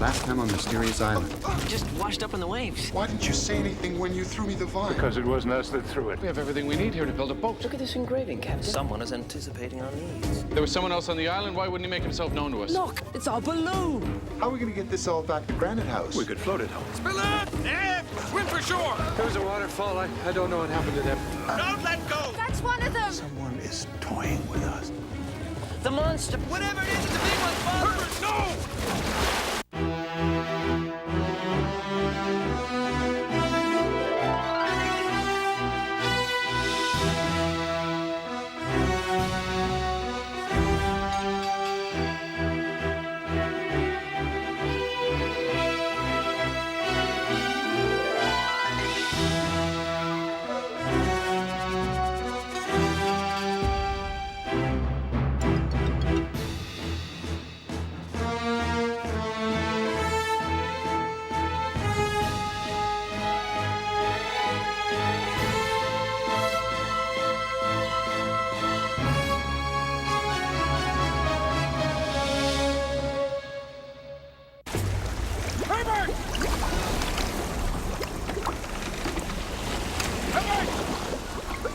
Last time on Mysterious Island. Just washed up in the waves. Why didn't you say anything when you threw me the vine? Because it wasn't us that threw it. We have everything we need here to build a boat. Look at this engraving, Captain. Someone is anticipating our needs. There was someone else on the island. Why wouldn't he make himself known to us? Look, it's our balloon. How are we going to get this all back to Granite House? We could float it home. Spill it! Ned! Swim for shore! There was a waterfall. I don't know what happened to them. Don't let go! That's one of them! Someone is toying with us. The monster. Whatever it is, the big one's Herbert, no!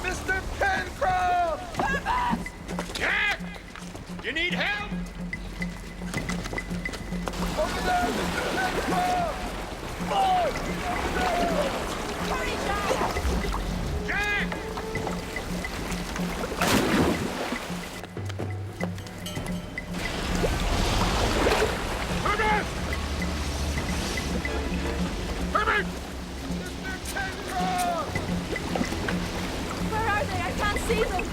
Mr. Pencroft! Herbert! Jack! You need help? Over there, Mr. Pencroft! Boy! Hurry, Jack! Jack! Herbert! Herbert! Mr. Pencroft! Where are they? I can't see them.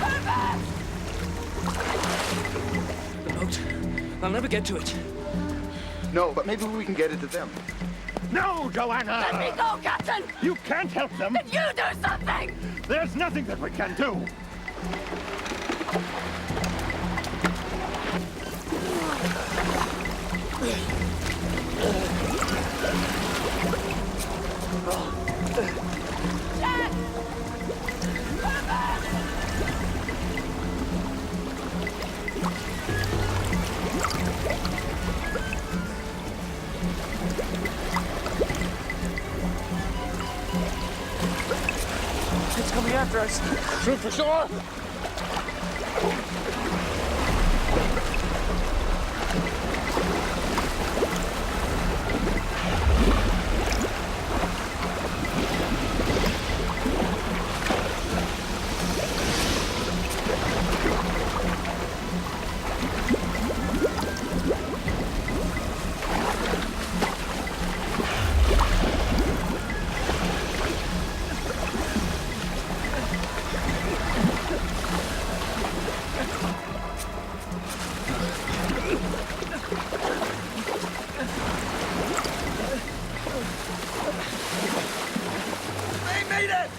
Herbert! The boat. I'll never get to it. No, but maybe we can get it to them. No, Joanna! Let me go, Captain! You can't help them. Can you do something? There's nothing that we can do. Jack! Herbert! It's coming after us. Shoot for shore! They made it!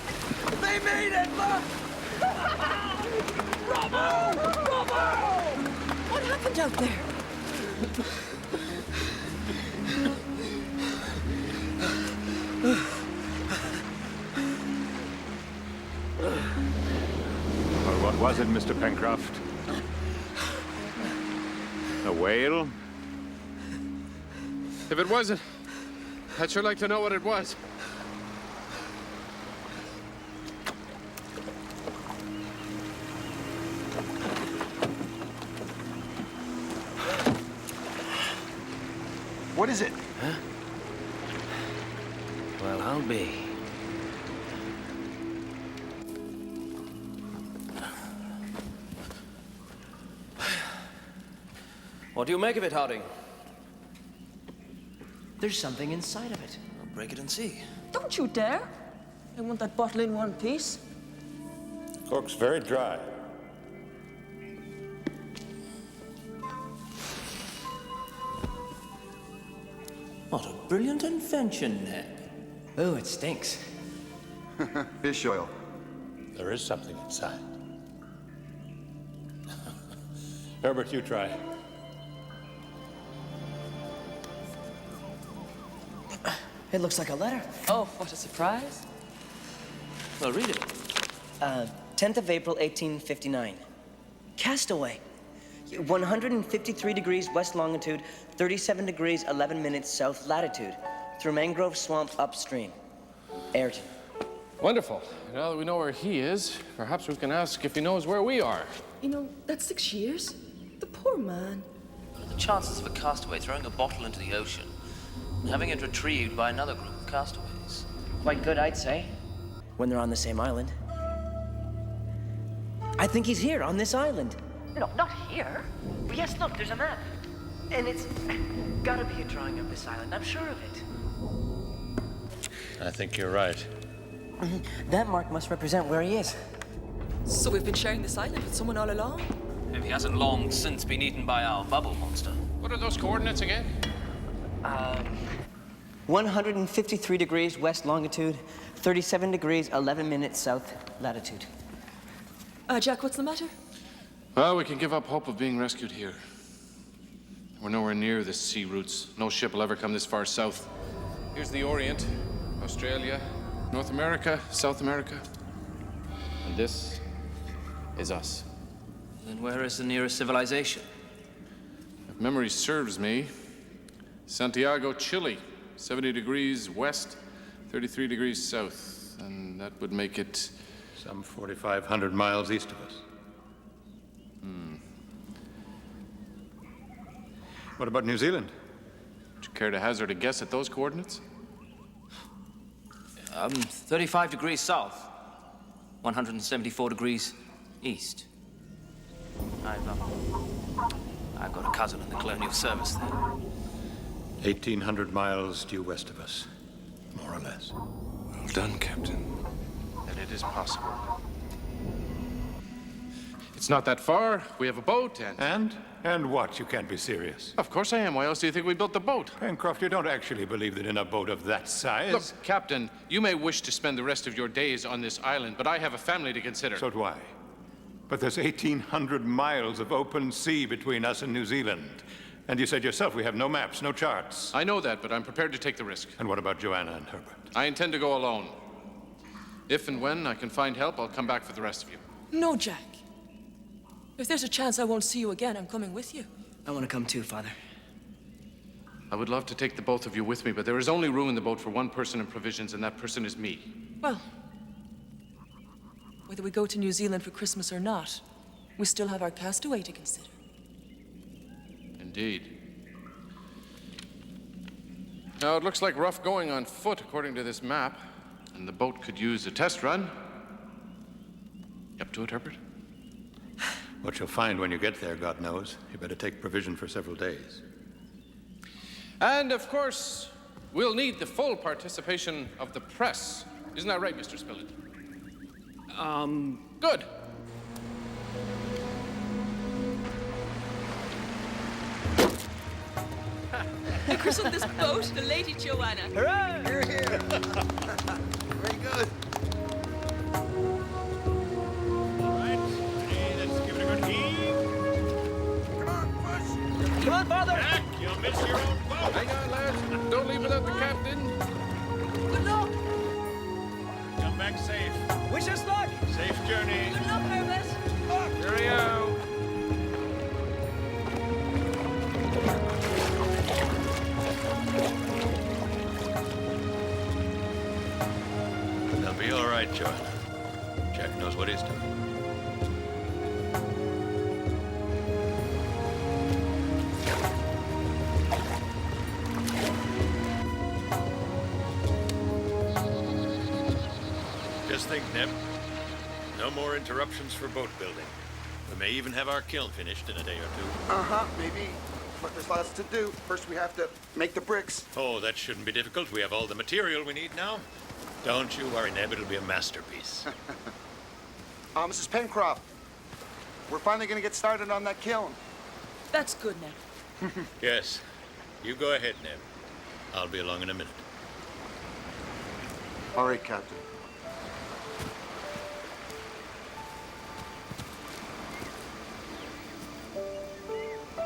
They made it! Look! Bravo! Bravo! What happened out there? Well, what was it, Mr. Pencroft? A whale? If it wasn't, I'd sure like to know what it was. What is it? Well, I'll be. What do you make of it, Harding? There's something inside of it. I'll break it and see. Don't you dare! I want that bottle in one piece. Cork's very dry. What a brilliant invention, Ned. Oh, it stinks. Fish oil. There is something inside. Herbert, you try. It looks like a letter. Oh, what a surprise. Well, read it. 10th of April, 1859. Castaway. 153 degrees west longitude, 37 degrees 11 minutes south latitude, through mangrove swamp upstream. Ayrton. Wonderful. Now that we know where he is, perhaps we can ask if he knows where we are. You know, that's 6 years. The poor man. What are the chances of a castaway throwing a bottle into the ocean and having it retrieved by another group of castaways? Quite good, I'd say, when they're on the same island. I think he's here, on this island. No, not here. Yes, look, there's a map. And it's gotta be a drawing of this island, I'm sure of it. I think you're right. That mark must represent where he is. So we've been sharing this island with someone all along? If he hasn't long since been eaten by our bubble monster. What are those coordinates again? 153 degrees west longitude, 37 degrees 11 minutes south latitude. Jack, what's the matter? Well, we can give up hope of being rescued here. We're nowhere near the sea routes. No ship will ever come this far south. Here's the Orient, Australia, North America, South America. And this is us. Then where is the nearest civilization? If memory serves me, Santiago, Chile, 70 degrees west, 33 degrees south. And that would make it... Some 4,500 miles east of us. What about New Zealand? Would you care to hazard a guess at those coordinates? 35 degrees south, 174 degrees east. I've got a cousin in the colonial service there. 1,800 miles due west of us, more or less. Well done, Captain. Then it is possible. It's not that far. We have a boat and... And what? You can't be serious. Of course I am. Why else do you think we built the boat? Pencroft, you don't actually believe that in a boat of that size? Look, Captain, you may wish to spend the rest of your days on this island, but I have a family to consider. So do I. But there's 1,800 miles of open sea between us and New Zealand. And you said yourself we have no maps, no charts. I know that, but I'm prepared to take the risk. And what about Joanna and Herbert? I intend to go alone. If and when I can find help, I'll come back for the rest of you. No, Jack. If there's a chance I won't see you again, I'm coming with you. I want to come too, Father. I would love to take the both of you with me, but there is only room in the boat for one person and provisions, and that person is me. Well, whether we go to New Zealand for Christmas or not, we still have our castaway to consider. Indeed. Now, it looks like rough going on foot, according to this map, and the boat could use a test run. You up to it, Herbert? What you'll find when you get there, God knows. You better take provision for several days. And, of course, we'll need the full participation of the press. Isn't that right, Mr. Spilett? Good. I christened this boat the Lady Joanna. Hurrah! You're here. Very good. Come on, Father! You'll miss your own boat. Hang on, lads. Don't leave without the captain. Good luck! Come back safe. Wish us luck! Safe journey. Good luck, Herbert! Cheerio. They'll be all right, Joanna. Jack knows what he's doing. Just think, Neb. No more interruptions for boat building. We may even have our kiln finished in a day or two. Maybe. But there's lots to do. First, we have to make the bricks. Oh, that shouldn't be difficult. We have all the material we need now. Don't you worry, Neb. It'll be a masterpiece. Mrs. Pencroft, we're finally going to get started on that kiln. That's good, Ned. Yes. You go ahead, Neb. I'll be along in a minute. All right, Captain.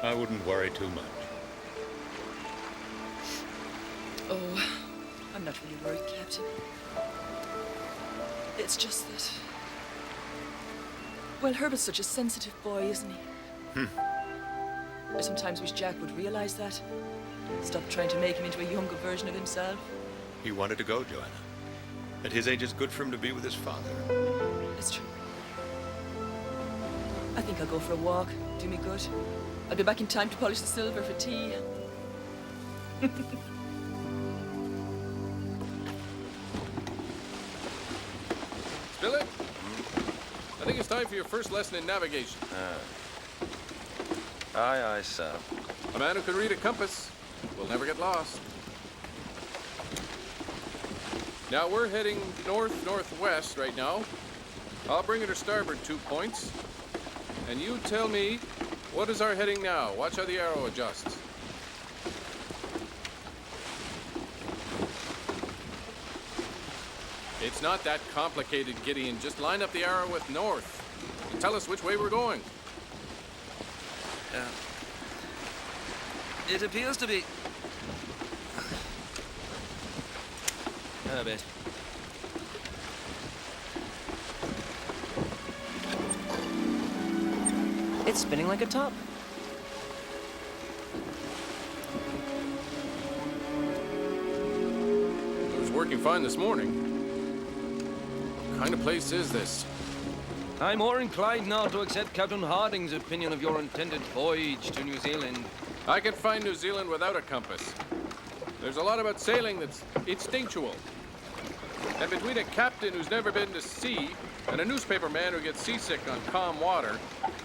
I wouldn't worry too much. Oh, I'm not really worried, Captain. It's just that Well, Herbert's such a sensitive boy, isn't he? I sometimes wish Jack would realize that. Stop trying to make him into a younger version of himself. He wanted to go, Joanna. At his age, it's good for him to be with his father. That's true. I think I'll go for a walk. Do me good. I'll be back in time to polish the silver for tea. Spillet? I think it's time for your first lesson in navigation. Aye, aye, sir. A man who can read a compass will never get lost. Now, we're heading north-northwest right now. I'll bring it to starboard 2 points. And you tell me, what is our heading now? Watch how the arrow adjusts. It's not that complicated, Gideon. Just line up the arrow with north and tell us which way we're going. It appears to be... a bit. It's spinning like a top. It was working fine this morning. What kind of place is this? I'm more inclined now to accept Captain Harding's opinion of your intended voyage to New Zealand. I can find New Zealand without a compass. There's a lot about sailing that's instinctual. And between a captain who's never been to sea and a newspaper man who gets seasick on calm water,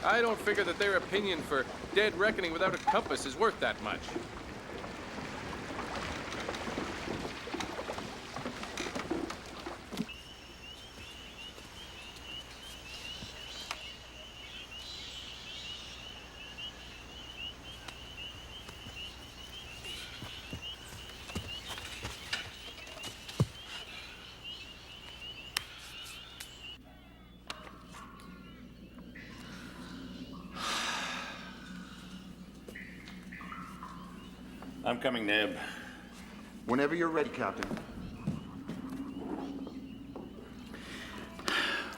I don't figure that their opinion for dead reckoning without a compass is worth that much. I'm coming, Neb. Whenever you're ready, Captain.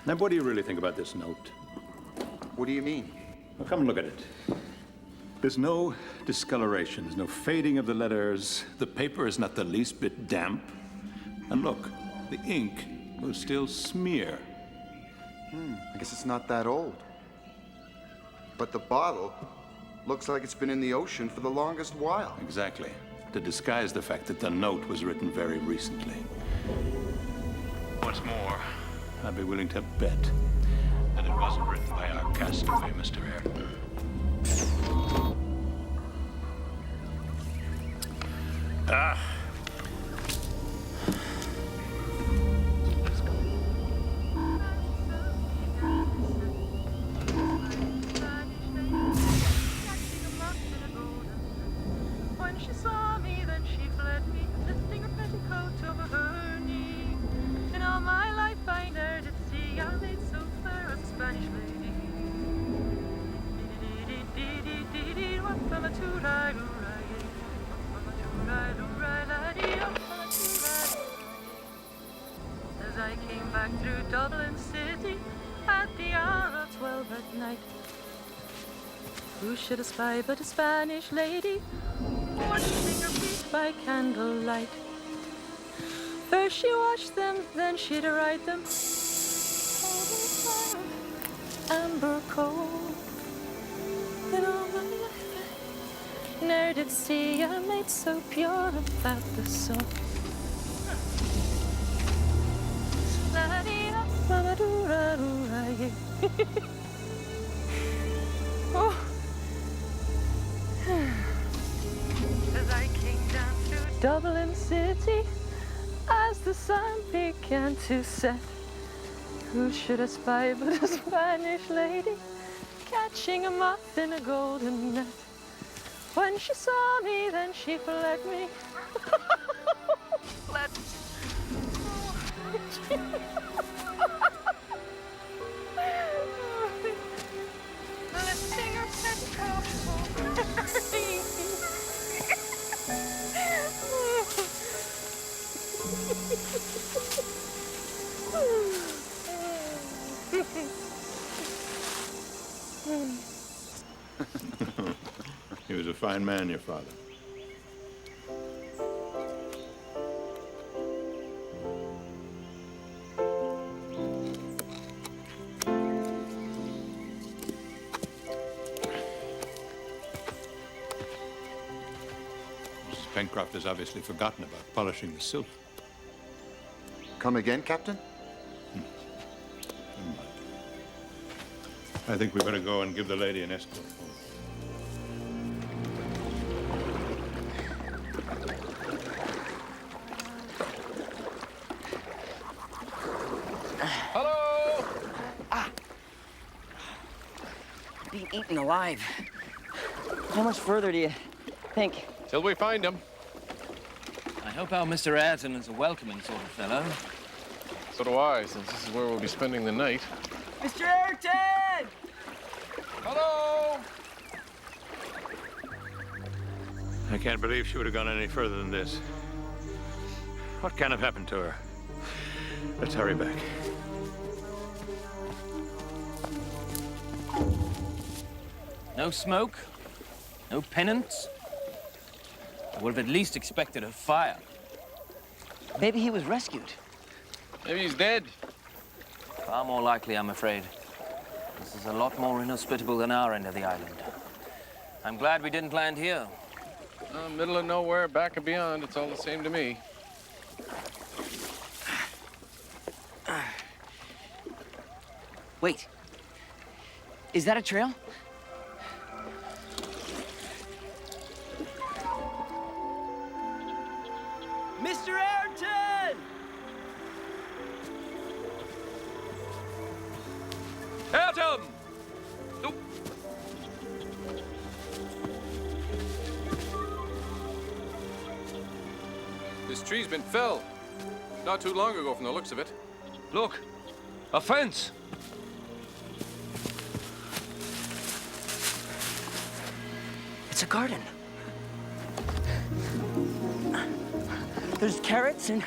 Neb, what do you really think about this note? What do you mean? Well, come and look at it. There's no discoloration, there's no fading of the letters. The paper is not the least bit damp. And look, the ink will still smear. I guess it's not that old. But the bottle looks like it's been in the ocean for the longest while. Exactly. To disguise the fact that the note was written very recently. What's more, I'd be willing to bet that it wasn't written by our castaway, Mr. Ayrton. Ah. When she saw me, then she fled me, lifting her petticoat over her knee. In all my life I ne'er did see a maid so fair as a Spanish lady. As I came back through Dublin City at the hour of 12 at night, who should espy but a Spanish lady, washing her feet by candlelight? First she washed them, then she'd ride them amber cold. In all my life I ne'er did see a maid so pure about the soul. Oh. As I came down to Dublin City, as the sun began to set, who should espy but a Spanish lady, catching a moth in a golden net? When she saw me, then she fled me. Fled. Lifting her petticoat over her knee. He was a fine man, your father. Mrs. Pencroft has obviously forgotten about polishing the silver. Come again, Captain? Never mind. I think we better go and give the lady an escort home. Hello! Being eaten alive. How much further do you think? Till we find him. I hope our Mr. Ayrton is a welcoming sort of fellow. So do I, since this is where we'll be spending the night. Mr. Ayrton! Hello! I can't believe she would have gone any further than this. What can have happened to her? Let's hurry back. No smoke, no pennants. I would have at least expected a fire. Maybe he was rescued. Maybe he's dead. Far more likely, I'm afraid. This is a lot more inhospitable than our end of the island. I'm glad we didn't land here. Middle of nowhere, back and beyond, it's all the same to me. Wait. Is that a trail? Mr. Ayrton! Ayrton! Oh. This tree's been felled. Not too long ago from the looks of it. Look, a fence. It's a garden. There's carrots and...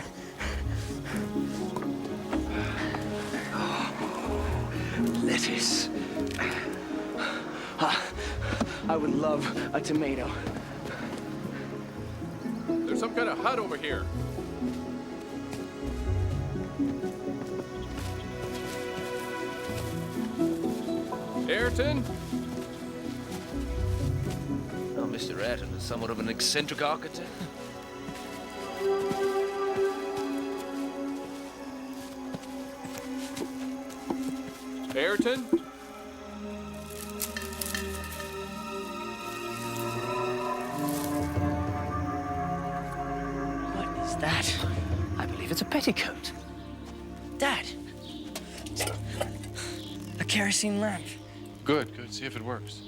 lettuce. I would love a tomato. There's some kind of hut over here. Ayrton? Oh, Mr. Ayrton is somewhat of an eccentric architect. Ayrton? What is that? I believe it's a petticoat. Dad. A kerosene lamp. Good, good. See if it works.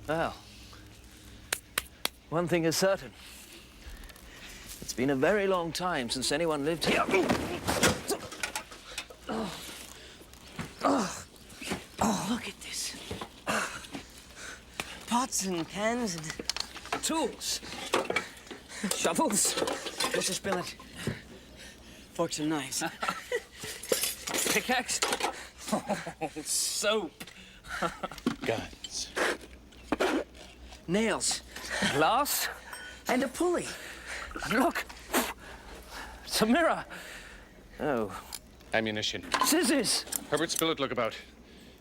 Well, one thing is certain. It's been a very long time since anyone lived here. Oh, look at this. Pots and pans and tools. Shovels. Mr. Spillett. Forks and knives. Pickaxe? Oh, soap. Guns. Nails. Glass? And a pulley. And look, it's a mirror. Oh, Ammunition. scissors. Herbert Spillett, look about.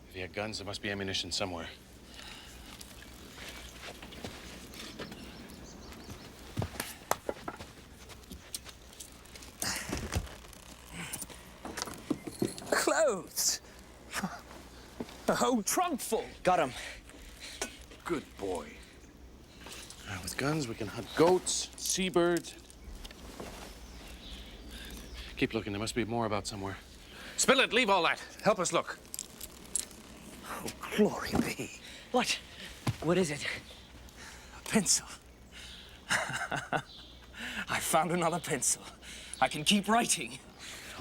If he had guns, there must be ammunition somewhere. Clothes. A whole trunk full. Got him. Good boy. With guns, we can hunt goats, seabirds. Keep looking. There must be more about somewhere. Spillett, leave all that. Help us look. Oh, glory be. What? What is it? A pencil. I found another pencil. I can keep writing.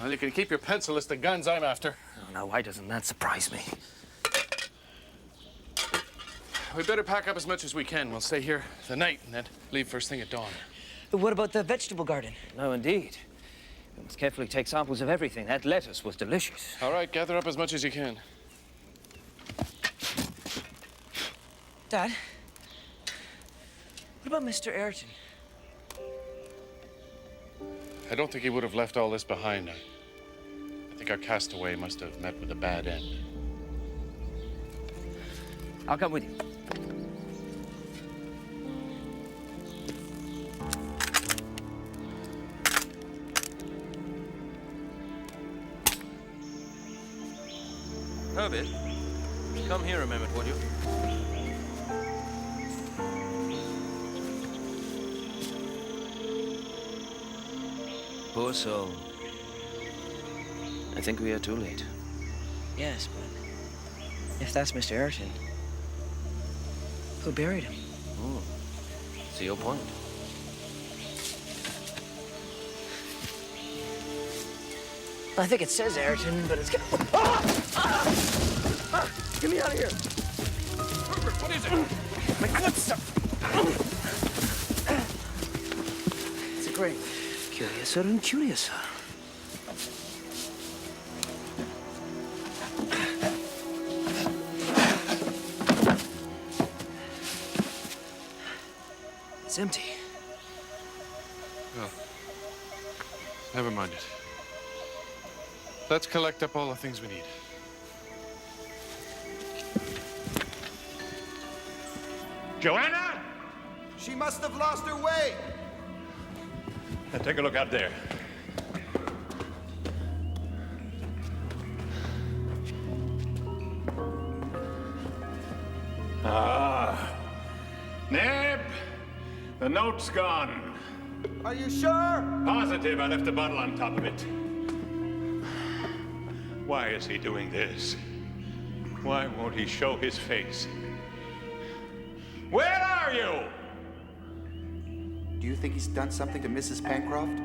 Well, you can keep your pencil. It's the guns I'm after. Oh, now, why doesn't that surprise me? We better pack up as much as we can. We'll stay here the night and then leave first thing at dawn. What about the vegetable garden? No, indeed. You must carefully take samples of everything. That lettuce was delicious. All right, gather up as much as you can. Dad? What about Mr. Ayrton? I don't think he would have left all this behind. I think our castaway must have met with a bad end. I'll come with you. Habib, come here a moment, would you? Poor soul. I think we are too late. Yes, but if that's Mr. Ayrton, who buried him? See your point. I think it says Ayrton, but it's got... Get me out of here! What is it? My foot stuck! It's a grave. Curiouser and curiouser. It's empty. Well, never mind it. Let's collect up all the things we need. Joanna! She must have lost her way. Now take a look out there. Ah. Neb! The note's gone. Are you sure? Positive I left the bottle on top of it. Why is he doing this? Why won't he show his face? Where are you? Do you think he's done something to Mrs. Pencroft?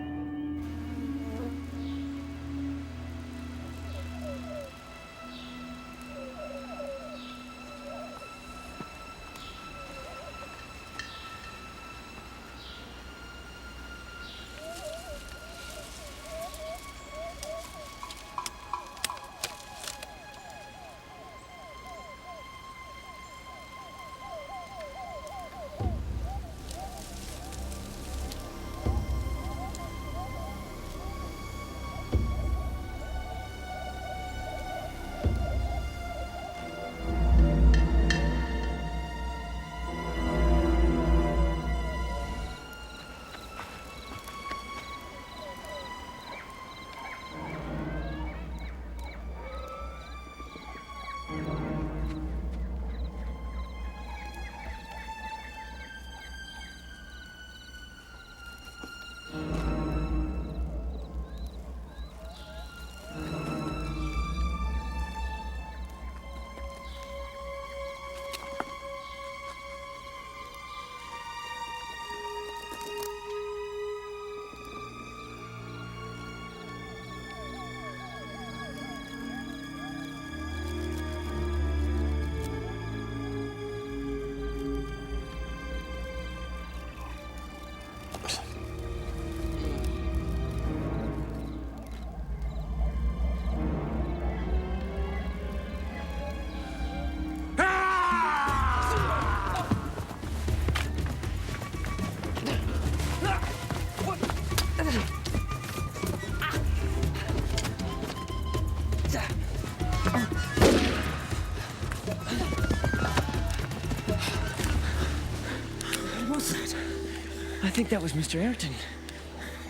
I think that was Mr. Ayrton.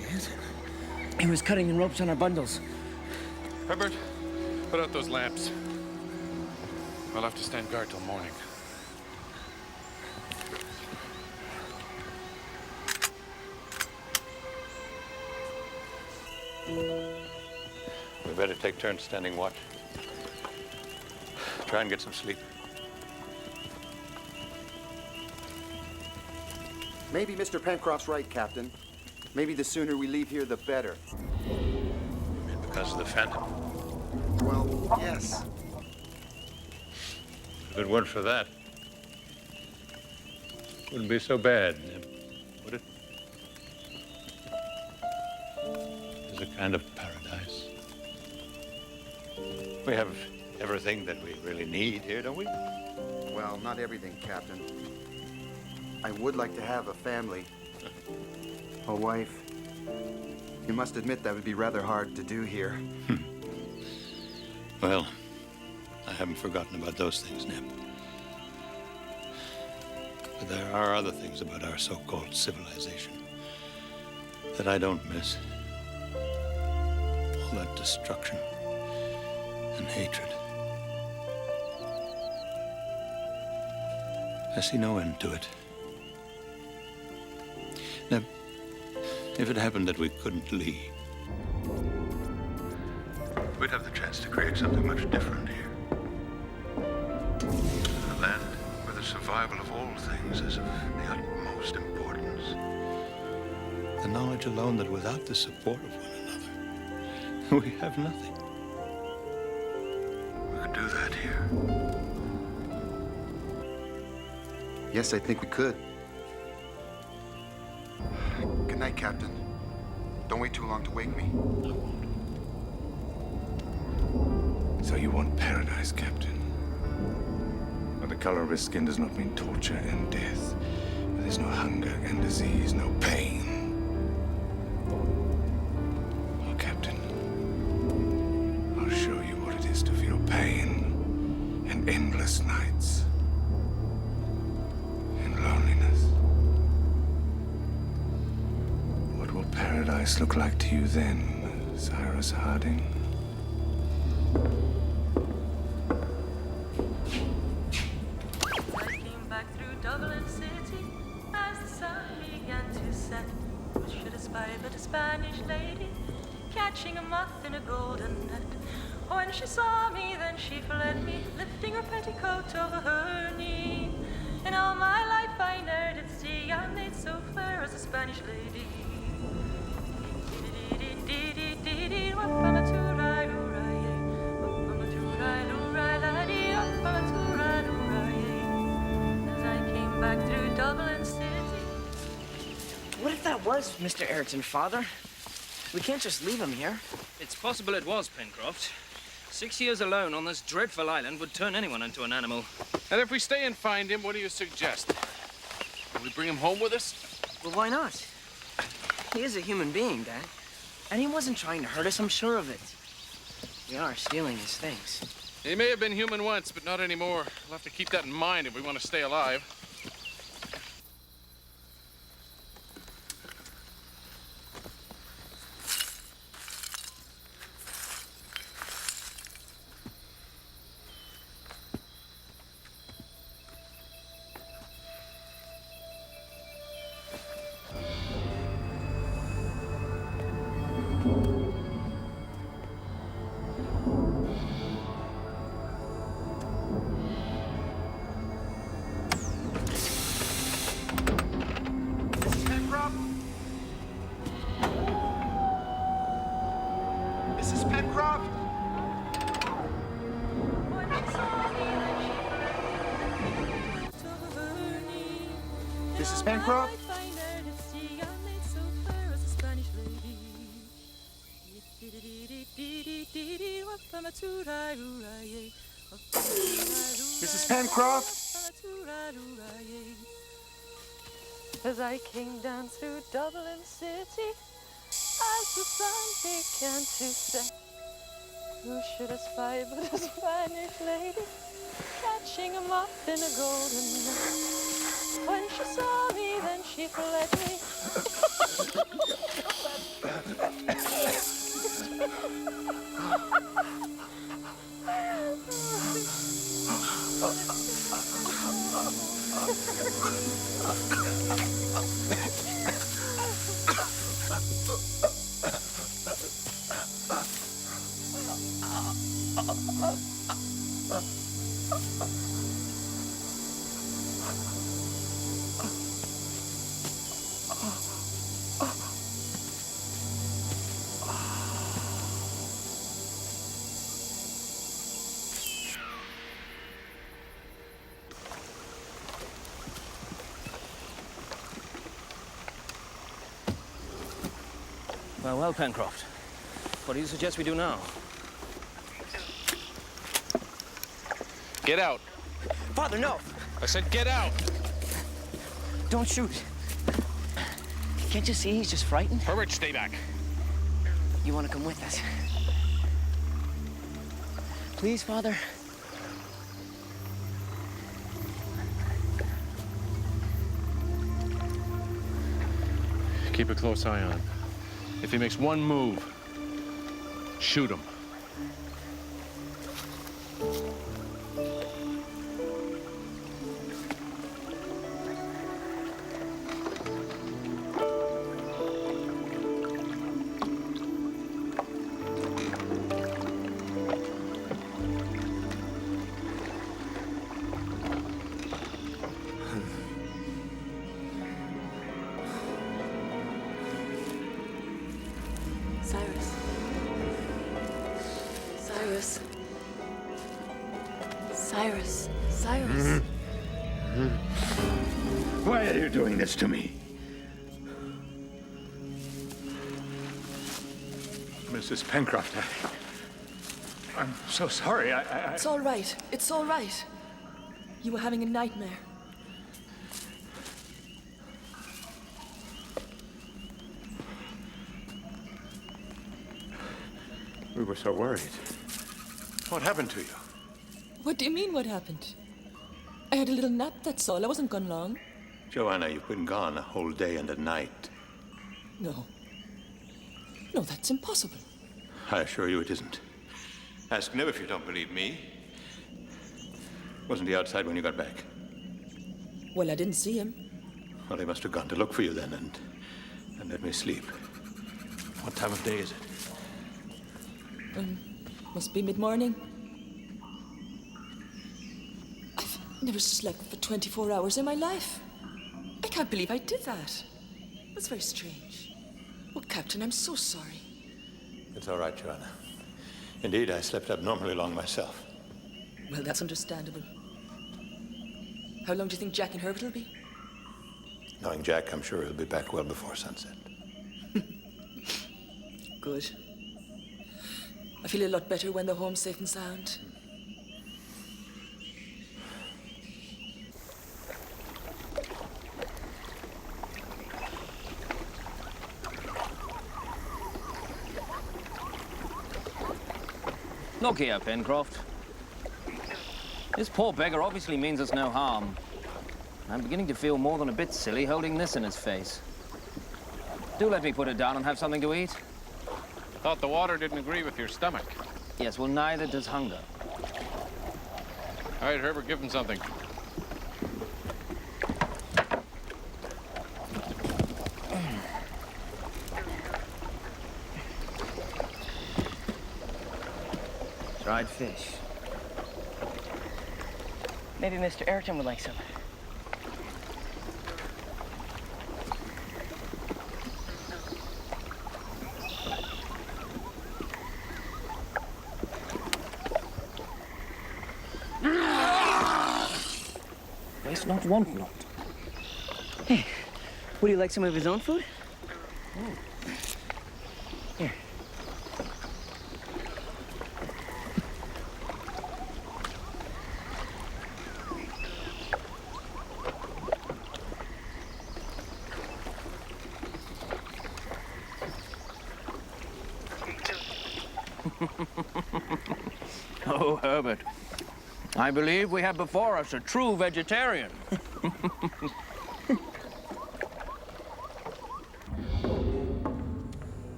Yes. He was cutting the ropes on our bundles. Herbert, put out those lamps. I'll have to stand guard till morning. We better take turns standing watch. Try and get some sleep. Maybe Mr. Pencroft's right, Captain. Maybe the sooner we leave here, the better. Because of the Phantom. Well, yes. Good word for that. Wouldn't be so bad, would it? is a kind of paradise. We have everything that we really need here, don't we? Well, not everything, Captain. I would like to have a family. A wife. You must admit that would be rather hard to do here. Well, I haven't forgotten about those things, Nip. But there are other things about our so-called civilization that I don't miss. All that destruction and hatred. I see no end to it. Now, if it happened that we couldn't leave, we'd have the chance to create something much different here. A land where the survival of all things is of the utmost importance. The knowledge alone that without the support of one another, we have nothing. We could do that here. Yes, I think we could. Good night, Captain. Don't wait too long to wake me. So you want paradise, Captain? But the color of his skin does not mean torture and death. Where there's no hunger and disease, no pain. Oh, Captain, I'll show you what it is to feel pain and endless nights and loneliness. What will paradise look like to you then, Cyrus Harding? I came back through Dublin City as the sun began to set. What should I spy but a Spanish lady catching a moth in a golden net? When she saw me, then she fled me, lifting her petticoat over her knee. And all my life I ne'er did see a maid so fair as a Spanish lady. As I came back through Dublin City. What if that was Mr. Ayrton, Father? We can't just leave him here. It's possible it was, Pencroft. 6 years alone on this dreadful island would turn anyone into an animal. And if we stay and find him, what do you suggest? Will we bring him home with us? Well, why not? He is a human being, Dad. And he wasn't trying to hurt us, I'm sure of it. We are stealing his things. He may have been human once, but not anymore. We'll have to keep that in mind if we want to stay alive. Mrs. Pencroft? When she saw me, then she fled me, over her knee. Mrs. Pencroft? I ne'er did see a maid so fair as a Spanish lady. Mrs. Pencroft? As I came down through Dublin City, as the sun began to set, who should I spy but a Spanish lady catching a moth in a golden net? When she saw me, then she fled me. Well, Pencroft. What do you suggest we do now? Get out. Father, no! I said get out. Don't shoot. Can't you see he's just frightened? Herbert, stay back. You want to come with us? Please, Father? Keep a close eye on him. If he makes one move, shoot him. Cyrus. Why are you doing this to me? Mrs. Pencroft, I'm so sorry. It's all right. It's all right. You were having a nightmare. We were so worried. What happened to you? What do you mean, what happened? I had a little nap, that's all. I wasn't gone long. Joanna, you've been gone a whole day and a night. No. No, that's impossible. I assure you it isn't. Ask Nib if you don't believe me. Wasn't he outside when you got back? Well, I didn't see him. Well, he must have gone to look for you then and let me sleep. What time of day is it? Must be mid-morning. I've never slept for 24 hours in my life. I can't believe I did that. That's very strange. Oh, Captain, I'm so sorry. It's all right, Joanna. Indeed, I slept abnormally long myself. Well, that's understandable. How long do you think Jack and Herbert will be? Knowing Jack, I'm sure he'll be back well before sunset. Good. I feel a lot better when they're home safe and sound. Look here, Pencroft. This poor beggar obviously means us no harm. I'm beginning to feel more than a bit silly holding this in his face. Do let me put it down and have something to eat. Thought the water didn't agree with your stomach. Yes, well, neither does hunger. All right, Herbert, give him something. Dried fish. Maybe Mr. Ayrton would like some. Waste not, want not. Hey, would he like some of his own food? Here. Oh, Herbert. I believe we have before us a true vegetarian. Maybe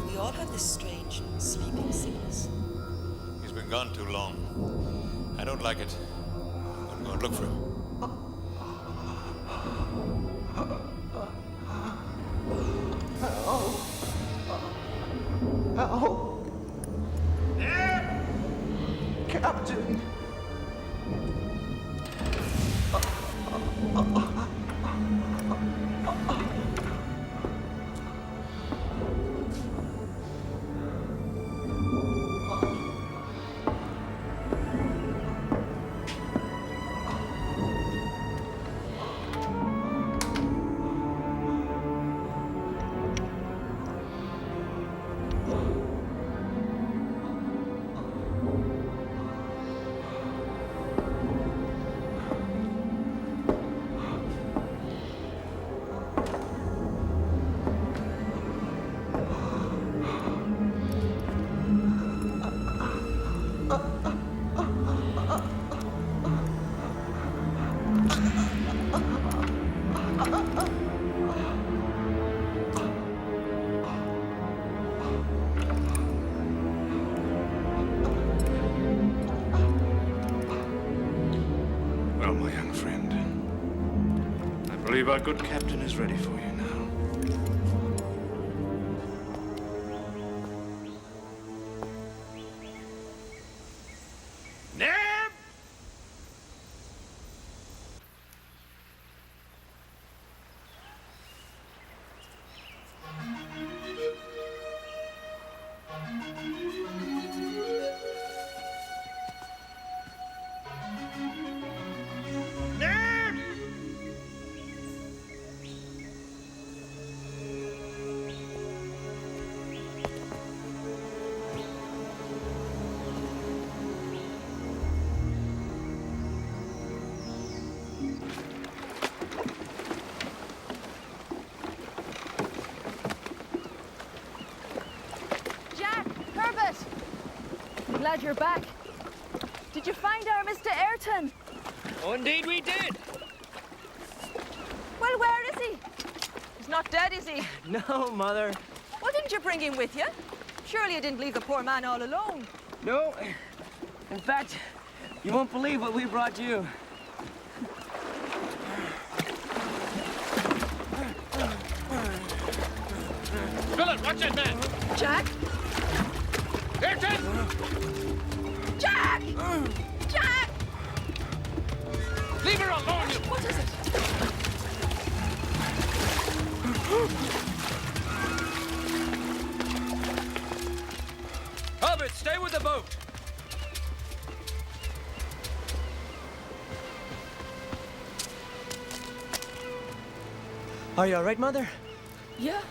we all have this strange sleeping sickness. He's been gone too long. I don't like it. I'm going to look for him. Help! Captain! believe our good captain is ready for you now. Glad you're back. Did you find our Mr. Ayrton? Oh, indeed we did. Well, where is he? He's not dead, is he? No, Mother. Well, didn't you bring him with you? Surely you didn't leave the poor man all alone. No. In fact, you won't believe what we brought you. Philip, watch that man! Jack? Ayrton! Jack! Jack! Leave her alone, you... What is it? Habib, stay with the boat. Are you all right, Mother? Yeah?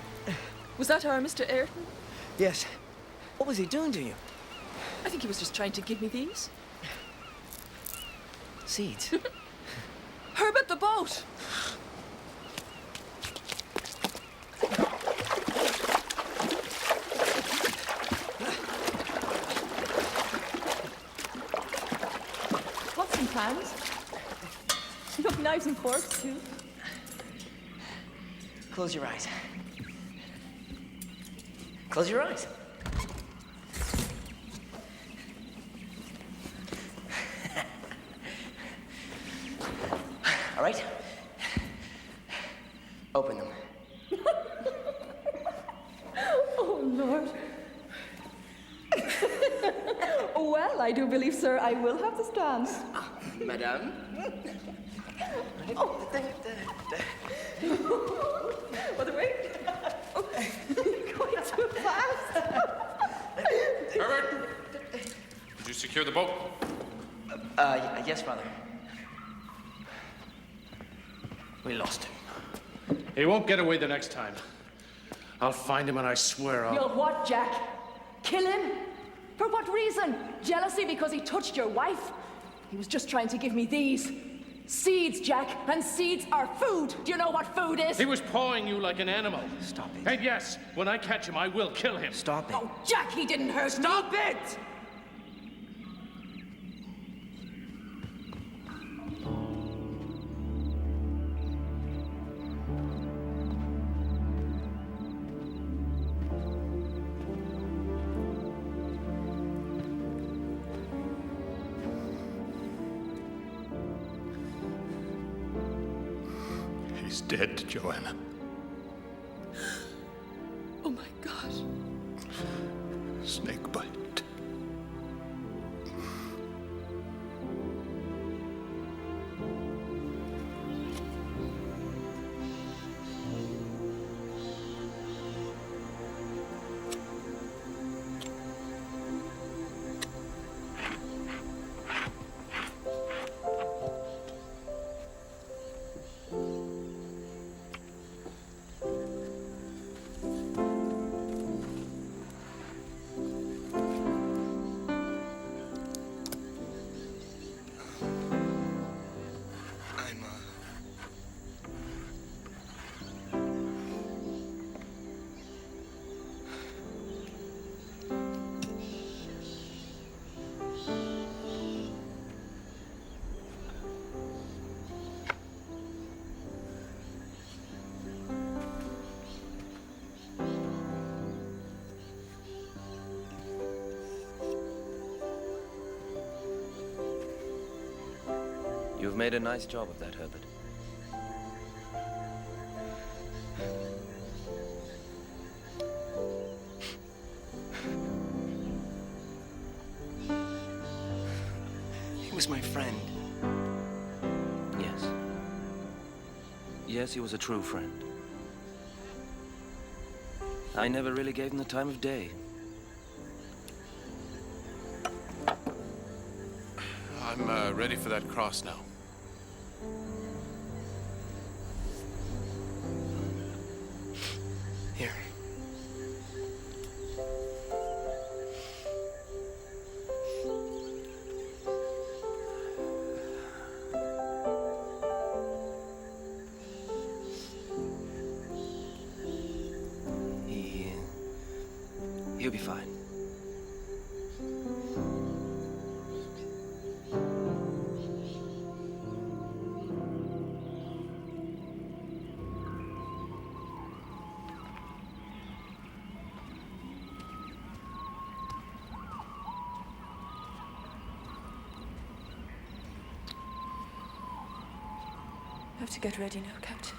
Was that our Mr. Ayrton? Yes. What was he doing to you? I think he was just trying to give me these. Seeds. Herbert, the boat! Pots and pans. Look, knives and forks, too. Close your eyes. Close your eyes. All right? Open them. Oh, Lord. Well, I do believe, sir, I will have the stands. Madame? Oh, the way. Okay. You're going too fast. Herbert! Did you secure the boat? Yes, Father. We lost him. He won't get away the next time. I'll find him and I swear I'll... You'll what, Jack? Kill him? For what reason? Jealousy because he touched your wife? He was just trying to give me these. Seeds, Jack, and seeds are food. Do you know what food is? He was pawing you like an animal. Stop it. And yes, when I catch him, I will kill him. Stop it. Oh, Jack, he didn't hurt me. Stop it! He's dead, Joanna. Oh my God. Snake bite. You've made a nice job of that, Herbert. was my friend. Yes. Yes, he was a true friend. I never really gave him the time of day. I'm ready for that cross now. Here. He'll be fine. I have to get ready now, Captain.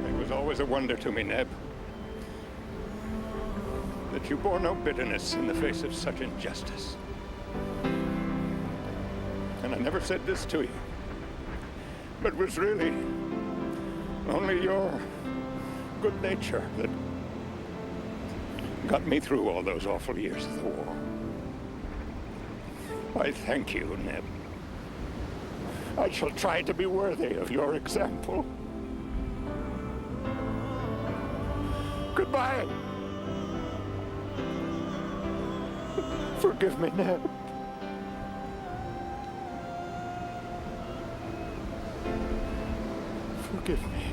It was always a wonder to me, Neb, that you bore no bitterness in the face of such injustice. And I never said this to you, but it was really only your good nature that got me through all those awful years of the war. I thank you, Neb. I shall try to be worthy of your example. Goodbye. Forgive me, Neb. Forgive me.